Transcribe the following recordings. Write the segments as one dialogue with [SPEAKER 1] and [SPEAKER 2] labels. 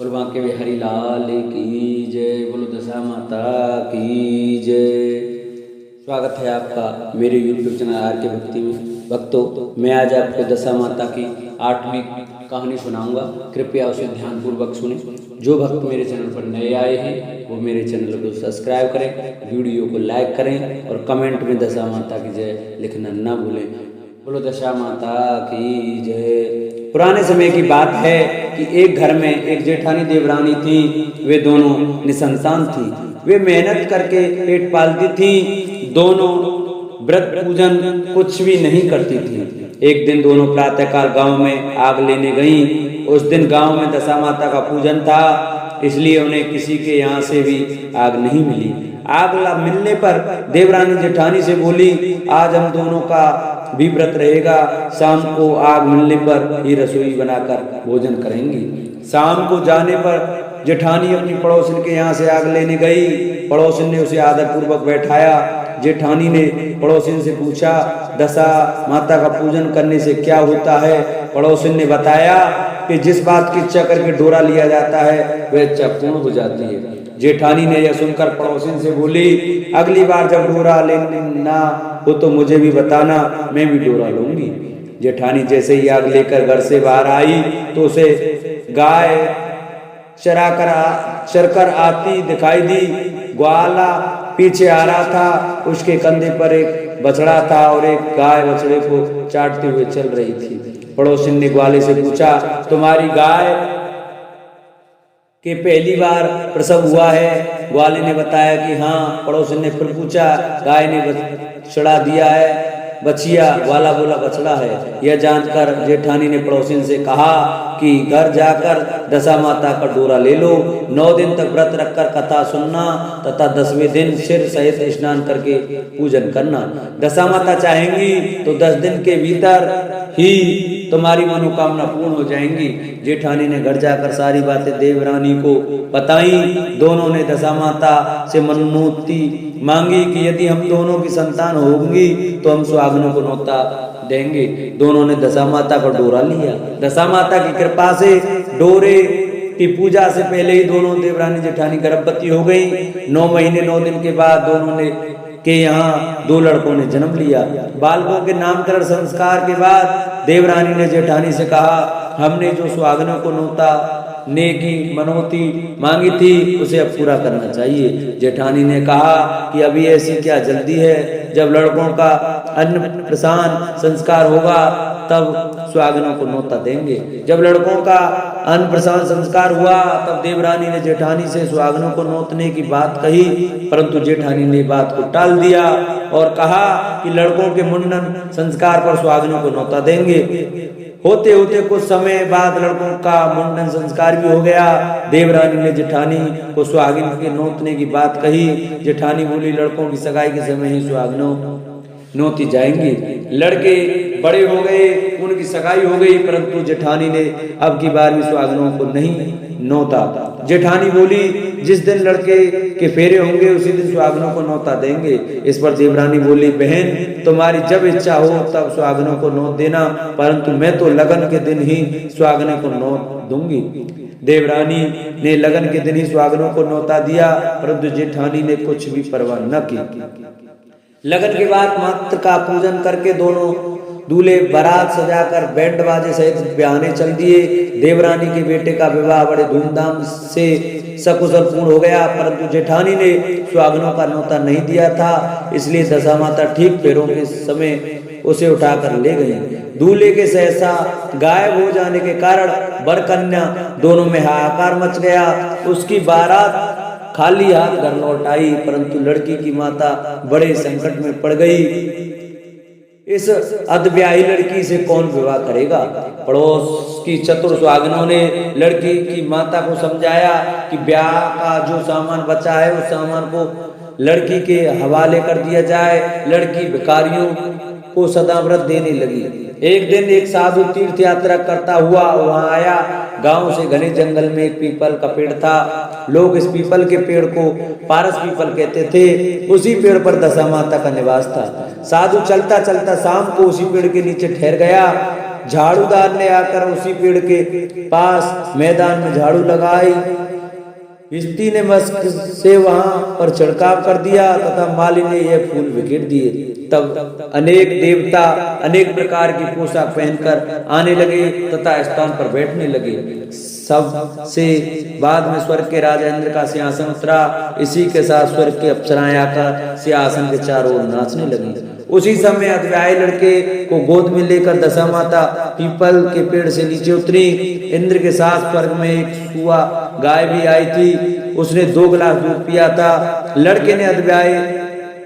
[SPEAKER 1] बोलो बांके बिहारी लाल की जय। बोलो दशा माता की जय। स्वागत है आपका मेरे YouTube चैनल आर के भक्ति में। भक्तों, मैं आज आपको दशा माता की 8वीं कहानी सुनाऊंगा। कृपया उसे ध्यानपूर्वक सुनें। जो भक्त मेरे चैनल पर नए आए हैं वो मेरे चैनल को सब्सक्राइब करें, वीडियो को लाइक करें और कमेंट में दशा माता की जय लिखना ना भूलें। बोलो दशा माता की जय। पुराने समय की बात है कि एक घर में एक जेठानी देवरानी थी। वे दोनों निसंतान थी। वे मेहनत करके पेट पालती थी। दोनों व्रत पूजन कुछ भी नहीं करती थी। एक दिन दोनों प्रातःकाल गांव में आग लेने गईं। उस दिन गांव में दशा माता का पूजन था, इसलिए उन्हें किसी के यहाँ से भी आग नहीं मिली। आग मिलने पर देवरानी जेठानी से बोली, आज हम दोनों का भी व्रत रहेगा। शाम को आग मिलने पर ही रसोई बनाकर भोजन करेंगी। शाम को जाने पर जेठानी अपनी पड़ोसिन के यहाँ से आग लेने गई। पड़ोसिन ने उसे आदरपूर्वक बैठाया। जेठानी ने पड़ोसिन से पूछा, दशा माता का पूजन करने से क्या होता है? पड़ोसिन ने बताया कि जिस बात की इच्छा करके डोरा लिया जाता है वह इच्छा पूर्ण हो जाती है। जेठानी ने यह सुनकर पड़ोसिन से बोली, अगली बार जब डोरा लेना हो तो मुझे भी बताना, मैं भी डोरा लूंगी। जेठानी जैसे ही आग लेकर घर से बाहर आई तो उसे गाय चरकर आती दिखाई दी। ग्वाला पीछे आ रहा था। उसके कंधे पर एक बछड़ा था और एक गाय बछड़े को चाटते हुए चल रही थी। पड़ोसिन ने ग्वाले से पूछा, तुम्हारी गाय के पहली बार प्रसव हुआ है? ग्वाले ने बताया कि हाँ। पड़ोसिन ने फिर पूछा, गाय ने बछड़ा दिया है? बछिया। ग्वाला बोला बछड़ा है। यह जानकर जेठानी ने पड़ोसिन से कहा कि घर जाकर दशा माता का डोरा ले लो। 9 दिन तक व्रत रखकर कथा सुनना तथा 10वें दिन सिर सहित स्नान करके पूजन करना। दशा माता चाहेंगी तो 10 दिन के भीतर ही तुम्हारी मनोकामना पूर्ण हो जाएंगी। जेठानी ने घर जाकर सारी बातें देवरानी को बताई। दोनों ने दशा माता से मनोती मांगी कि यदि हम दोनों की संतान होंगी तो हम सुहागनों को न्योता देंगे। दोनों ने दशा माता का डोरा लिया। दशा माता की कृपा से डोरे की पूजा से पहले ही दोनों देवरानी जेठानी गर्भवती हो गई। 9 महीने 9 दिन के बाद दोनों ने के यहाँ 2 लड़कों ने जन्म लिया। बालकों के नामकरण संस्कार के बाद देवरानी ने जेठानी से कहा, हमने जो सुहागनों को न्योता नेकी मनोती मांगी थी उसे अब पूरा करना चाहिए। जेठानी ने कहा कि अभी ऐसी क्या जल्दी है? जब लड़कों का अन्नप्राशन संस्कार होगा तब सुहागनों को न्योता देंगे। जब लड़कों का अन्नप्राशन संस्कार हुआ तब देवरानी ने जेठानी से सुहागनों को न्योतने की बात कही, परंतु जेठानी ने बात को टाल दिया और कहा कि लड़कों के मुंडन संस्कार पर सुहागनों को न्योता देंगे। होते होते कुछ समय बाद लड़कों का मुंडन संस्कार भी हो गया। देवरानी ने जेठानी को सुहागिन के न्योतने की बात कही। जेठानी बोली, लड़कों की सगाई के समय ही सुहागिनों न्योती जाएंगी। लड़के बड़े हो गए, उनकी सगाई हो गई, परंतु जेठानी ने अब की बार भी सुहागिनों को नहीं न्योता। जेठानी बोली, जिस दिन लड़के के फेरे होंगे उसी दिन सुहागिनों को न्योता देंगे। इस पर देवरानी बोली, बहन तुम्हारी जब इच्छा हो तब सुहागिनों को न्योत देना, परंतु मैं तो लगन के दिन ही सुहागिनों को न्योत दूंगी। देवरानी ने लगन के दिन ही सुहागिनों को न्योता दिया, परंतु जेठानी ने कुछ भी परवाह न की। लगन के बाद मात्र का पूजन करके दोनों दूल्हे बारात सजाकर बैंड बाजे सहित ब्याहने चल दिए। देवरानी के बेटे का विवाह बड़े धूमधाम से सकुशल पूर्ण हो गया, परंतु जेठानी ने सुहागनों का न्योता नहीं दिया था, इसलिए दशा माता ठीक फेरों के समय उसे उठाकर ले गई। दूल्हे के सहसा गायब हो जाने के कारण वर कन्या दोनों में हाहाकार मच गया। उसकी बारात खाली हाथ घर लौट आई, परंतु लड़की की माता बड़े संकट में पड़ गई। इस अधब्याही लड़की से कौन विवाह करेगा? पड़ोस की चतुर सुहागिनों ने लड़की की माता को समझाया कि ब्याह का जो सामान बचा है उस सामान को लड़की के हवाले कर दिया जाए। लड़की भिखारियों को सदाव्रत देने लगी। एक दिन एक साधु तीर्थ यात्रा करता हुआ वहां आया। गांव से घने जंगल में एक पीपल का पेड़ था। लोग इस पीपल के पेड़ को पारस पीपल कहते थे। उसी पेड़ पर दशा माता का निवास था। साधु चलता चलता शाम को उसी पेड़ के नीचे ठहर गया। झाड़ूदार ने आकर उसी पेड़ के पास मैदान में झाड़ू लगाई। स्त्री ने मस्क से वहां पर छिड़काव कर दिया तथा माली ने यह फूल बिखेर दिए। तब अनेक देवता अनेक प्रकार की पोशाक पहनकर आने लगे तथा स्थान पर बैठने लगे। सबसे बाद में स्वर्ग के राजा इंद्र का सिंहासन उतरा। इसी के साथ स्वर्ग की अप्सराएं आकर सिंहासन के चारों ओर नाचने लगी। उसी समय अद्व्यायी लड़के को गोद में लेकर दशा माता पीपल के पेड़ से नीचे उतरी। इंद्र के साथ स्वर्ग में एक सुआ गाय भी आई थी। उसने 2 गिलास दूध पिया था। लड़के ने अद्व्यायी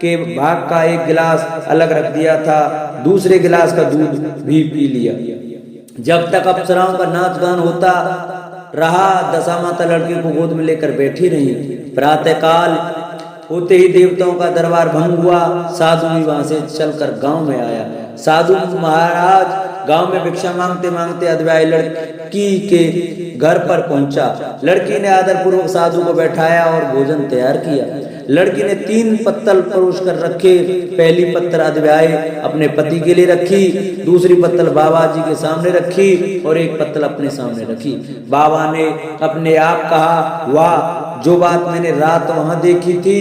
[SPEAKER 1] के भाग का एक गिलास अलग रख दिया था, दूसरे गिलास का दूध भी पी लिया। जब तक अप्सराओं का नाच गान होता रहा, दशा माता लड़के को गोद में लेकर बैठी रही। प्रातः काल होते ही देवताओं का दरबार भंग हुआ। साधु भी वहां से चलकर गांव में आया। साधु महाराज गांव में भिक्षा मांगते मांगते अद्व्यायी लड़की के घर पर पहुंचा। लड़की ने आदर पूर्वक साधु को बैठाया और भोजन तैयार किया। लड़की ने 3 पत्तल परोस कर रखे। पहली पत्तल अद्व्यायी अपने पति के लिए रखी, दूसरी पत्तल बाबा जी के सामने रखी और एक पत्तल अपने सामने रखी। बाबा ने अपने आप कहा, वाह, जो बात मैंने रात वहां देखी थी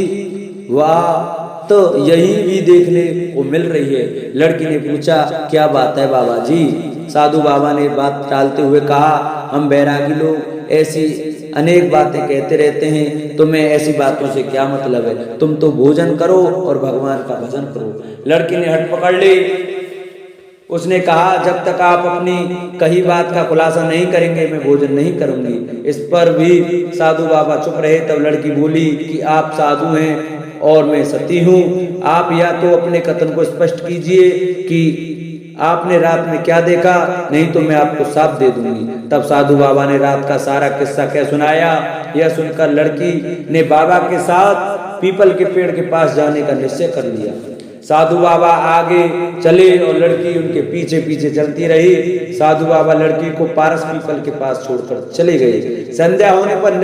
[SPEAKER 1] वाह तो यही भी देखने को मिल रही है। लड़की ने पूछा, क्या बात है बाबा जी? साधु बाबा ने बात टालते हुए कहा, हम बैरागी लोग ऐसी अनेक बातें कहते रहते हैं, तुम्हें ऐसी बातों से क्या मतलब है? तुम तो भोजन करो और भगवान का भजन करो। लड़की ने हट पकड़ ली। उसने कहा, जब तक आप अपनी कही बात का खुलासा नहीं करेंगे मैं भोजन नहीं करूंगी। इस पर भी साधु बाबा चुप रहे। तब लड़की बोली कि आप साधु हैं और मैं सती हूँ। आप या तो अपने कथन को स्पष्ट कीजिए कि आपने रात में क्या देखा, नहीं तो मैं आपको साथ दे दूंगी। तब साधु बाबा ने रात का सारा किस्सा कह सुनाया। यह सुनकर लड़की ने बाबा के साथ पीपल के पेड़ के पास जाने का निश्चय कर लिया। साधु बाबा आगे चले और लड़की उनके पीछे पीछे चलती रही। साधु बाबा लड़की को पारस पीपल के पास छोड़कर चले गए। संध्या होने पर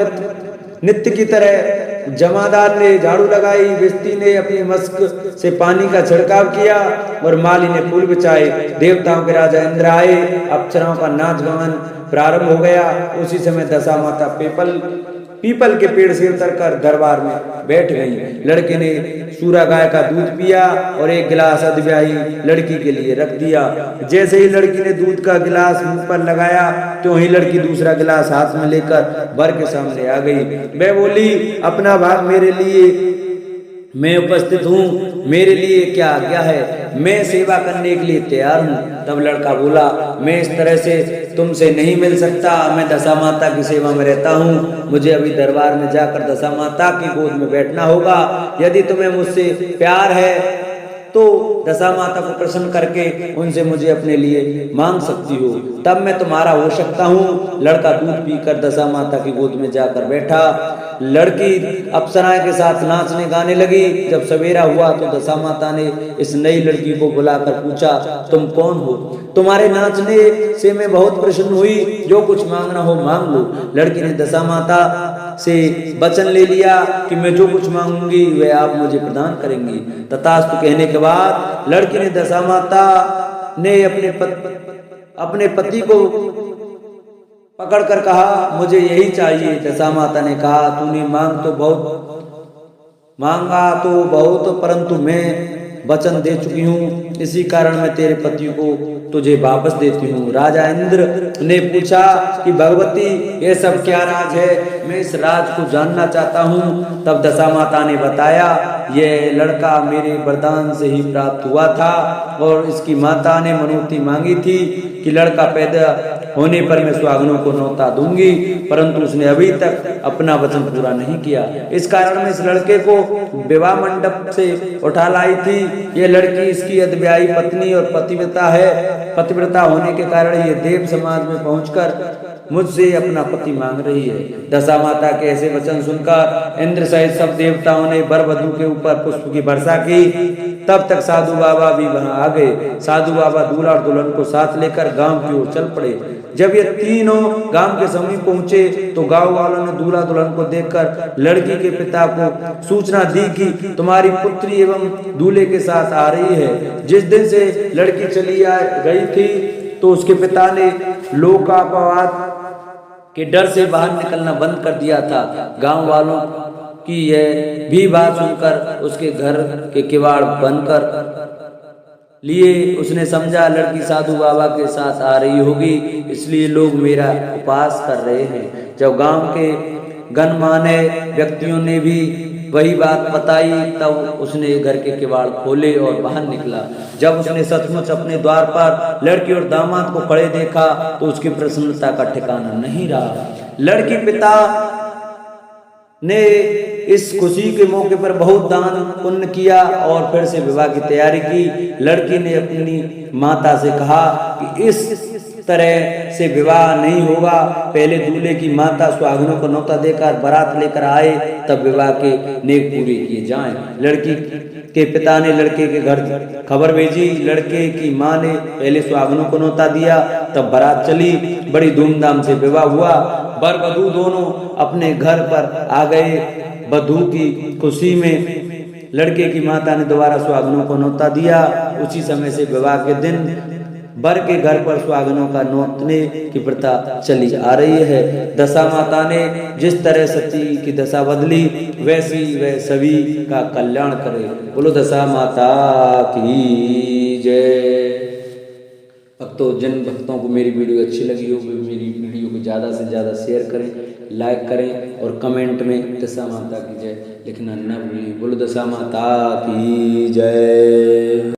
[SPEAKER 1] नित्य की तरह जमादार ने झाड़ू लगाई, बिस्ती ने अपनी मस्क से पानी का छिड़काव किया और माली ने फूल बिछाए। देवताओं के राजा इंद्र आए। अप्सराओं का नाच गान प्रारंभ हो गया। उसी समय दशा माता पीपल के पेड़ से उतरकर दरबार में बैठ गई। लड़के ने सूरा गाय का दूध पिया और एक गिलास अद्व्यायी लड़की के लिए रख दिया। जैसे ही लड़की ने दूध का गिलास मुंह पर लगाया तो ही लड़की दूसरा गिलास हाथ में लेकर वर के सामने आ गई। वह बोली, अपना भाग मेरे लिए, मैं उपस्थित हूँ, मेरे लिए क्या आज्ञा है? मैं सेवा करने के लिए तैयार हूँ। तब लड़का बोला, मैं इस तरह से तुमसे नहीं मिल सकता। मैं दशा माता की सेवा में रहता हूँ। मुझे अभी दरबार में जाकर दशा माता की गोद में बैठना होगा। यदि तुम्हें मुझसे प्यार है तो दशा माता को प्रसन्न करके उनसे मुझे अपने लिए मांग सकती हो, तब मैं तुम्हारा हो सकता हूँ। लड़का दूध पीकर दशा माता की गोद में जाकर बैठा। लड़की अप्सराएं के साथ नाचने गाने लगी। जब सवेरा हुआ तो दशा माता ने इस नई लड़की को बुलाकर पूछा, तुम कौन हो? तुम्हारे नाचने से मैं बहुत प्रसन्न हुई, जो कुछ मांगना हो मांग लो। लड़की ने दशा माता से वचन ले लिया कि मैं जो कुछ मांगूंगी वह आप मुझे प्रदान करेंगी। तथास्तु कहने के बाद लड़की ने दशा माता ने अपने पति को पकड़कर कहा, मुझे यही चाहिए। दशा माता ने कहा, तूने मांगा तो बहुत, परंतु मैं वचन दे चुकी हूँ, इसी कारण मैं तेरे पति को तुझे वापस देती हूँ। राजा इंद्र ने पूछा कि भगवती ये सब क्या राज है? मैं इस राज को जानना चाहता हूँ। तब दशा माता ने बताया, ये लड़का मेरे वरदान से ही प्राप्त हुआ था और इसकी माता ने मनोती मांगी थी कि लड़का पैदा होने पर मैं सुहागनों को न्योता दूंगी, परंतु उसने अभी तक अपना वचन पूरा नहीं किया। इस कारण मैं इस लड़के को विवाह मंडप से उठा लाई थी। ये लड़की इसकी अद्व्यायी पत्नी और पतिव्रता है। पतिव्रता होने के कारण ये देव समाज में पहुंचकर मुझसे अपना पति मांग रही है। दशा माता के ऐसे वचन सुनकर इंद्र सहित सब देवताओं ने वर वधू के ऊपर पुष्प की वर्षा की। तब तक साधु बाबा भी वहां आ गए। साधु बाबा दूल्हा और दुल्हन को साथ लेकर गांव की ओर चल पड़े। जब ये तीनों गांव के समीप पहुंचे तो गांव वालों ने दूल्हा दुल्हन को देखकर लड़की के पिता को सूचना दी कि तुम्हारी पुत्री एवं दूल्हे के साथ आ रही है। जिस दिन से लड़की चली गई थी तो उसके पिता ने लोकापवाद के डर से बाहर निकलना बंद कर दिया था। गांव वालों की यह भी बात सुनकर उसके घर के किवाड़ बंद कर लिए। उसने समझा लड़की साधु बाबा के साथ आ रही होगी, इसलिए लोग मेरा उपवास कर रहे हैं। जब गांव के गणमान्य व्यक्तियों ने भी वही बात बताई, तब उसने घर के किवाड़ खोले और बाहर निकला। जब उसने सचमुच अपने द्वार पर लड़की और दामाद को खड़े देखा तो उसकी प्रसन्नता का ठिकाना नहीं रहा। लड़की पिता ने इस खुशी के मौके पर बहुत दान पुण्य किया और फिर से विवाह की तैयारी की। लड़की ने अपनी माता से कहा कि इस तरह से विवाह नहीं होगा, पहले दूल्हे की माता सुहागनों को न्योता देकर बारात लेकर आए, तब विवाह के नेक पूरे किए जाएं। लड़की के पिता ने लड़के के घर खबर भेजी। लड़के की मां ने पहले सुहागनों को न्योता दिया, तब बारात चली। बड़ी धूमधाम से विवाह हुआ। वर वधू दोनों अपने घर पर आ गए। वधू की खुशी में लड़के की माता ने दोबारा सुहागनों को न्योता दिया। उसी समय से विवाह के दिन वर के घर पर सुहागनों का न्योतने की प्रथा चली आ रही है। दशा माता ने जिस तरह सती की दशा बदली, वैसी वह सभी का कल्याण करे। बोलो दशा माता की जय। भक्तों, जिन भक्तों को मेरी वीडियो अच्छी लगी हो, वे मेरी वीडियो को ज़्यादा से ज़्यादा शेयर करें, लाइक करें और कमेंट में दशा माता की जय लिखना न भूलिए। बोलो दशा माता की जय।